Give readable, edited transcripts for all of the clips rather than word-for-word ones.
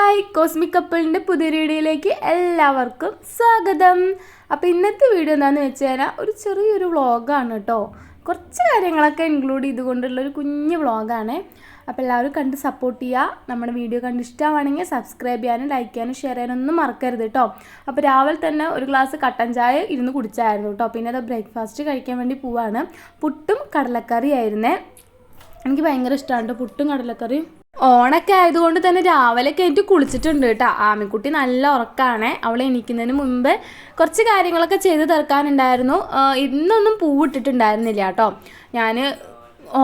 Hi cosmic കപ്പിളിൻ്റെ പുതിയ വീഡിയോയിലേക്ക് എല്ലാവർക്കും സ്വാഗതം. അപ്പോൾ ഇന്നത്തെ വീഡിയോ എന്താണെന്ന് വെച്ച് കഴിഞ്ഞാൽ ഒരു ചെറിയൊരു വ്ളോഗാണ് കേട്ടോ. കുറച്ച് കാര്യങ്ങളൊക്കെ ഇൻക്ലൂഡ് ചെയ്തുകൊണ്ടുള്ളൊരു കുഞ്ഞു വ്ളോഗാണ്. അപ്പോൾ എല്ലാവരും കണ്ട് സപ്പോർട്ട് ചെയ്യുക. നമ്മുടെ വീഡിയോ കണ്ട് ഇഷ്ടമാണെങ്കിൽ സബ്സ്ക്രൈബ് ചെയ്യാനും ലൈക്ക് ചെയ്യാനും ഷെയർ ചെയ്യാനൊന്നും മറക്കരുത് കേട്ടോ. അപ്പോൾ രാവിലെ തന്നെ ഒരു ഗ്ലാസ് കട്ടൻ ചായ ഇരുന്ന് കുടിച്ചായിരുന്നു കേട്ടോ. പിന്നെ അത് ബ്രേക്ക്ഫാസ്റ്റ് കഴിക്കാൻ വേണ്ടി പോവാണ്. പുട്ടും കടലക്കറി ആയിരുന്നേ. എനിക്ക് ഭയങ്കര ഇഷ്ടമാണ് പുട്ടും കടലക്കറിയും. ഓണൊക്കെ ആയതുകൊണ്ട് തന്നെ രാവിലെയൊക്കെ എനിക്ക് കുളിച്ചിട്ടുണ്ട് കേട്ടോ. ആമിക്കുട്ടി നല്ല ഉറക്കമാണ്. അവൾ എണീക്കുന്നതിന് മുമ്പ് കുറച്ച് കാര്യങ്ങളൊക്കെ ചെയ്ത് തീർക്കാനുണ്ടായിരുന്നു. ഇന്നൊന്നും പൂവിട്ടിട്ടുണ്ടായിരുന്നില്ല കേട്ടോ. ഞാൻ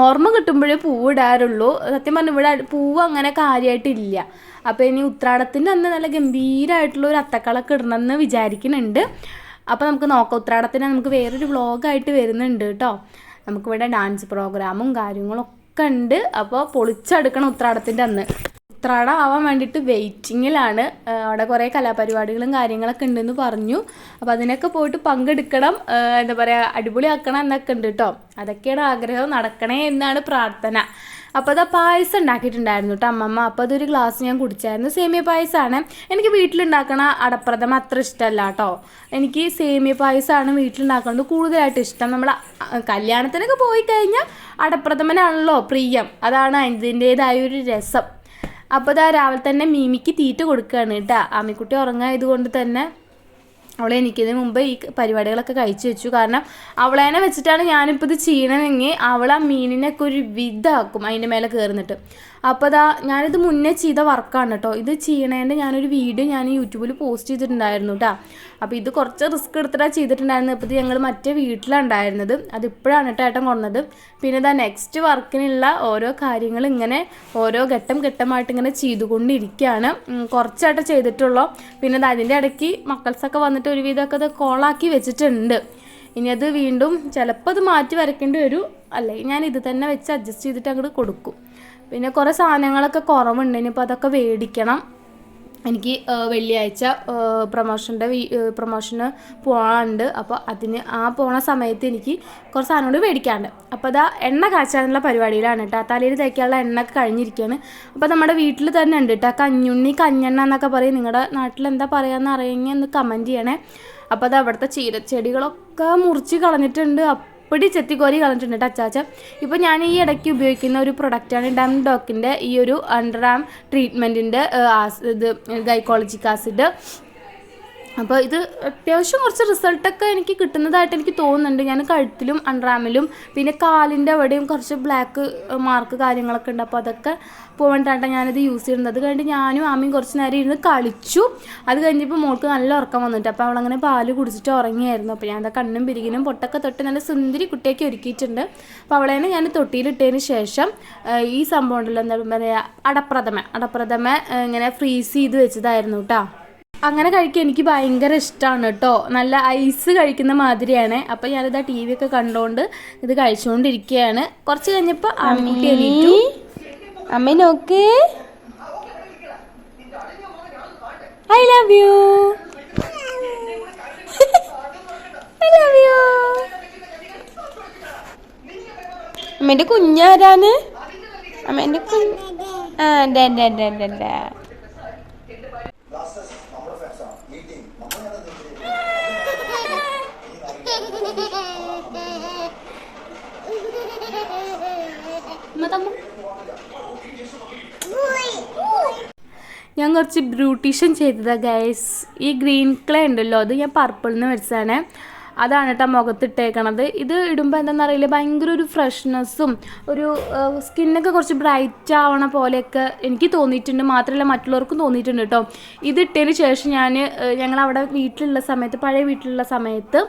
ഓർമ്മ കിട്ടുമ്പോഴേ പൂവിടാറുള്ളൂ. സത്യം പറഞ്ഞാൽ ഇവിടെ പൂവ് അങ്ങനെ കാര്യമായിട്ടില്ല. അപ്പോൾ ഇനി ഉത്രാടത്തിൻ്റെ അന്ന് നല്ല ഗംഭീരമായിട്ടുള്ള ഒരു അത്തക്കളൊക്കെ ഇടണമെന്ന് വിചാരിക്കുന്നുണ്ട്. അപ്പോൾ നമുക്ക് നോക്കാം. ഉത്രാടത്തിന് നമുക്ക് വേറൊരു വ്ളോഗായിട്ട് വരുന്നുണ്ട് കേട്ടോ. നമുക്കിവിടെ ഡാൻസ് പ്രോഗ്രാമും കാര്യങ്ങളൊക്കെ ഉണ്ട്. അപ്പോൾ പൊളിച്ചെടുക്കണം ഉത്രാടത്തിൻ്റെ അന്ന്. ഉത്രാടം ആവാൻ വേണ്ടിയിട്ട് വെയിറ്റിങ്ങിലാണ്. അവിടെ കുറേ കലാപരിപാടികളും കാര്യങ്ങളൊക്കെ ഉണ്ടെന്ന് പറഞ്ഞു. അപ്പോൾ അതിനൊക്കെ പോയിട്ട് പങ്കെടുക്കണം, എന്താ പറയുക, അടിപൊളിയാക്കണം എന്നൊക്കെ ഉണ്ട് കേട്ടോ. അതൊക്കെയാണ് ആഗ്രഹം. നടക്കണേ എന്നാണ് പ്രാർത്ഥന. അപ്പോൾ അത് പായസം ഉണ്ടാക്കിയിട്ടുണ്ടായിരുന്നു കേട്ടോ അമ്മമ്മ. അപ്പോൾ അതൊരു ഗ്ലാസ് ഞാൻ കുടിച്ചായിരുന്നു. സേമിയ പായസമാണ്. എനിക്ക് വീട്ടിലുണ്ടാക്കണ അടപ്രഥമ അത്ര ഇഷ്ടമല്ല കേട്ടോ. എനിക്ക് സേമിയ പായസമാണ് വീട്ടിലുണ്ടാക്കുന്നത് കൂടുതലായിട്ട് ഇഷ്ടം. നമ്മൾ കല്യാണത്തിനൊക്കെ പോയി കഴിഞ്ഞാൽ അടപ്രഥമനാണല്ലോ പ്രിയം. അതാണ് അതിൻ്റേതായൊരു രസം. അപ്പോൾ ഇതാ രാവിലെ തന്നെ മീമിക്ക് തീറ്റ കൊടുക്കുകയാണ് കേട്ടോ. ആമിക്കുട്ടി ഉറങ്ങായതുകൊണ്ട് തന്നെ അവളെ എനിക്കതിന് മുമ്പ് ഈ പരിപാടികളൊക്കെ കഴിച്ചു വെച്ചു. കാരണം അവളേനെ വെച്ചിട്ടാണ് ഞാനിപ്പോൾ ഇത് ചെയ്യണമെങ്കിൽ അവൾ ആ മീനിനൊക്കെ ഒരു വിധമാക്കും അതിൻ്റെ മേലെ കയറുന്നിട്ട്. അപ്പോൾ ഞാനിത് മുന്നേ ചെയ്ത വർക്കാണ് കേട്ടോ. ഇത് ചെയ്യണേൻ്റെ ഞാനൊരു വീഡിയോ ഞാൻ യൂട്യൂബിൽ പോസ്റ്റ് ചെയ്തിട്ടുണ്ടായിരുന്നു കേട്ടോ. അപ്പോൾ ഇത് കുറച്ച് റിസ്ക് എടുത്തിട്ടാണ് ചെയ്തിട്ടുണ്ടായിരുന്നത്. ഇപ്പോൾ ഇത് ഞങ്ങൾ മറ്റേ വീട്ടിലാണ് ഉണ്ടായിരുന്നത്. അതിപ്പോഴാണ് കേട്ടോ ഏട്ടൻ കൊണ്ടത്. പിന്നെ നെക്സ്റ്റ് വർക്കിനുള്ള ഓരോ കാര്യങ്ങൾ ഇങ്ങനെ ഓരോ ഘട്ടമായിട്ട് ഇങ്ങനെ ചെയ്തുകൊണ്ടിരിക്കുകയാണ്. കുറച്ചായിട്ട് ചെയ്തിട്ടുള്ളൂ. പിന്നെ അതിൻ്റെ ഇടയ്ക്ക് മക്കൾസൊക്കെ വന്നിട്ട് ഒരുവിധമൊക്കെ അത് കോളാക്കി വെച്ചിട്ടുണ്ട്. ഇനി അത് വീണ്ടും ചിലപ്പോൾ അത് മാറ്റി വരയ്ക്കേണ്ടി വരും. അല്ലെങ്കിൽ ഞാൻ ഇത് തന്നെ വെച്ച് അഡ്ജസ്റ്റ് ചെയ്തിട്ട് അങ്ങോട്ട് കൊടുക്കും. പിന്നെ കുറേ സാധനങ്ങളൊക്കെ കുറവുണ്ട്. ഇനിയിപ്പോൾ അതൊക്കെ മേടിക്കണം. എനിക്ക് വെള്ളിയാഴ്ച പ്രൊമോഷന് പോകാനുണ്ട്. അപ്പോൾ അതിന് പോണ സമയത്ത് എനിക്ക് കുറച്ച് സാധനം കൂടി മേടിക്കാനുണ്ട്. അപ്പോൾ എണ്ണ കാച്ചാനുള്ള പരിപാടിയിലാണ് കേട്ടോ. തലയിൽ തേക്കാനുള്ള എണ്ണയൊക്കെ കഴിഞ്ഞിരിക്കുകയാണ്. അപ്പോൾ നമ്മുടെ വീട്ടിൽ തന്നെ ഉണ്ട് കേട്ടോ കഞ്ഞുണ്ണി, കഞ്ഞെണ്ണ എന്നൊക്കെ പറയും. നിങ്ങളുടെ നാട്ടിൽ എന്താ പറയുകയെന്ന് അറിയുമെങ്കിൽ ഒന്ന് കമൻറ്റ് ചെയ്യണേ. അപ്പോൾ അവിടുത്തെ ചീരച്ചെടികളൊക്കെ മുറിച്ച് കളഞ്ഞിട്ടുണ്ട്. അപ്പടി ചെത്തിക്കോരി കളഞ്ഞിട്ടുണ്ട് കേട്ടോ അച്ചാച്ച. ഇപ്പോൾ ഞാൻ ഈ ഇടയ്ക്ക് ഉപയോഗിക്കുന്ന ഒരു പ്രൊഡക്റ്റാണ് ഡംഡോക്കിൻ്റെ ഈ ഒരു അണ്ടർ ആം ട്രീറ്റ്മെൻറ്റിൻ്റെ ഇത് ഗൈക്കോളജിക് ആസിഡ്. അപ്പോൾ ഇത് അത്യാവശ്യം കുറച്ച് റിസൾട്ടൊക്കെ എനിക്ക് കിട്ടുന്നതായിട്ട് എനിക്ക് തോന്നുന്നുണ്ട്. ഞാൻ കഴുത്തിലും അണ്ടറാമിലും പിന്നെ കാലിൻ്റെ അവിടെയും കുറച്ച് ബ്ലാക്ക് മാർക്ക് കാര്യങ്ങളൊക്കെ ഉണ്ട്. അപ്പോൾ അതൊക്കെ പോകണ്ടാണ് ഞാനിത് യൂസ് ചെയ്യുന്നത്. അത് കഴിഞ്ഞിട്ട് ഞാനും ആമയും കുറച്ച് നേരം ഇരുന്ന് കളിച്ചു. അത് കഴിഞ്ഞപ്പോൾ മോൾക്ക് നല്ല ഉറക്കം വന്നിട്ട് അപ്പോൾ അവളങ്ങനെ പാല് കുടിച്ചിട്ട് ഉറങ്ങിയായിരുന്നു. അപ്പോൾ ഞാൻ കണ്ണും പിരികിനും പൊട്ടൊക്കെ തൊട്ട് നല്ല സുന്ദരി കുട്ടിയൊക്കെ ഒരുക്കിയിട്ടുണ്ട്. അപ്പോൾ അവളേനെ ഞാൻ തൊട്ടിയിലിട്ടതിന് ശേഷം ഈ സംഭവം ഉണ്ടല്ലോ, എന്താ പറയുക, അടപ്രഥമ ഇങ്ങനെ ഫ്രീസ് ചെയ്ത് വെച്ചതായിരുന്നു കേട്ടോ. അങ്ങനെ കഴിക്കാൻ എനിക്ക് ഭയങ്കര ഇഷ്ടമാണ് കേട്ടോ. നല്ല ഐസ് കഴിക്കുന്ന മാതിരിയാണ്. അപ്പോൾ ഞാനിതാ ടി വി ഒക്കെ കണ്ടുകൊണ്ട് ഇത് കഴിച്ചുകൊണ്ടിരിക്കുകയാണ്. കുറച്ച് കഴിഞ്ഞപ്പോൾ ആമിക്കുട്ടി എണീറ്റു. അമ്മ നോക്ക്, I love you, I love you. അമ്മേൻ്റെ കുഞ്ഞാരാണ്? അമ്മേൻ്റെ ഞാൻ കുറച്ച് ബ്യൂട്ടീഷ്യൻ ചെയ്തതാണ് ഗൈസ്. ഈ ഗ്രീൻ ക്ലേ ഉണ്ടല്ലോ, അത് ഞാൻ പർപ്പിളിൽ നിന്ന് മേടിച്ചതാണ്. അതാണ് കേട്ടോ മുഖത്തിട്ടേക്കണത്. ഇത് ഇടുമ്പോൾ എന്താണെന്നറിയില്ല, ഭയങ്കര ഒരു ഫ്രഷ്നെസ്സും ഒരു സ്കിന്നൊക്കെ കുറച്ച് ബ്രൈറ്റ് ആവണ പോലെയൊക്കെ എനിക്ക് തോന്നിയിട്ടുണ്ട്. മാത്രമല്ല മറ്റുള്ളവർക്കും തോന്നിയിട്ടുണ്ട് കേട്ടോ. ഇതിട്ടതിന് ശേഷം ഞങ്ങളവിടെ വീട്ടിലുള്ള സമയത്ത്, പഴയ വീട്ടിലുള്ള സമയത്ത്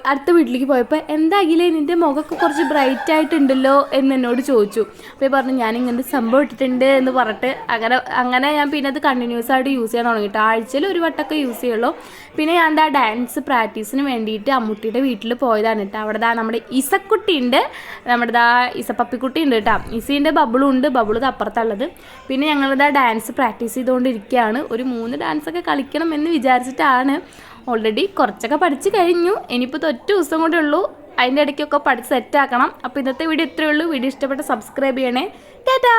അടുത്ത വീട്ടിലേക്ക് പോയപ്പോൾ എന്തായാലും നിൻ്റെ മുഖമൊക്കെ കുറച്ച് ബ്രൈറ്റ് ആയിട്ടുണ്ടല്ലോ എന്ന് എന്നോട് ചോദിച്ചു. അപ്പോൾ പറഞ്ഞു ഞാനിങ്ങനെ സംഭവം ഇട്ടിട്ടുണ്ട് എന്ന് പറഞ്ഞിട്ട് അങ്ങനെ ഞാൻ പിന്നെ അത് കണ്ടിന്യൂസ് ആയിട്ട് യൂസ് ചെയ്യാൻ തുടങ്ങിയിട്ട് ആഴ്ചയിൽ ഒരു വട്ടമൊക്കെ യൂസ് ചെയ്യുള്ളൂ. പിന്നെ ഞാൻ ഡാൻസ് പ്രാക്ടീസിന് വേണ്ടിയിട്ട് അമ്മൂട്ടിയുടെ വീട്ടിൽ പോയതാണ് കേട്ടോ. അവിടെ നമ്മുടെ ഇസക്കുട്ടി ഉണ്ട്, നമ്മുടെ ഇസപ്പപ്പിക്കുട്ടി ഉണ്ട് കേട്ടോ. ഇസീൻ്റെ ബബിളും ഉണ്ട്, ബബിള് അപ്പുറത്തുള്ളത്. പിന്നെ ഞങ്ങളിതാ ഡാൻസ് പ്രാക്ടീസ് ചെയ്തുകൊണ്ടിരിക്കുകയാണ്. ഒരു 3 ഡാൻസൊക്കെ കളിക്കണം എന്ന് വിചാരിച്ചിട്ടാണ്. ഓൾറെഡി കുറച്ചൊക്കെ പഠിച്ചു കഴിഞ്ഞു. ഇനിയിപ്പോൾ ഒറ്റ ദിവസം കൂടെ ഉള്ളൂ. അതിൻ്റെ ഇടയ്ക്കൊക്കെ പഠിച്ച് സെറ്റാക്കണം. അപ്പോൾ ഇന്നത്തെ വീഡിയോ ഇത്രയേ ഉള്ളൂ. വീഡിയോ ഇഷ്ടപ്പെട്ട സബ്സ്ക്രൈബ് ചെയ്യണേ. ടാറ്റാ.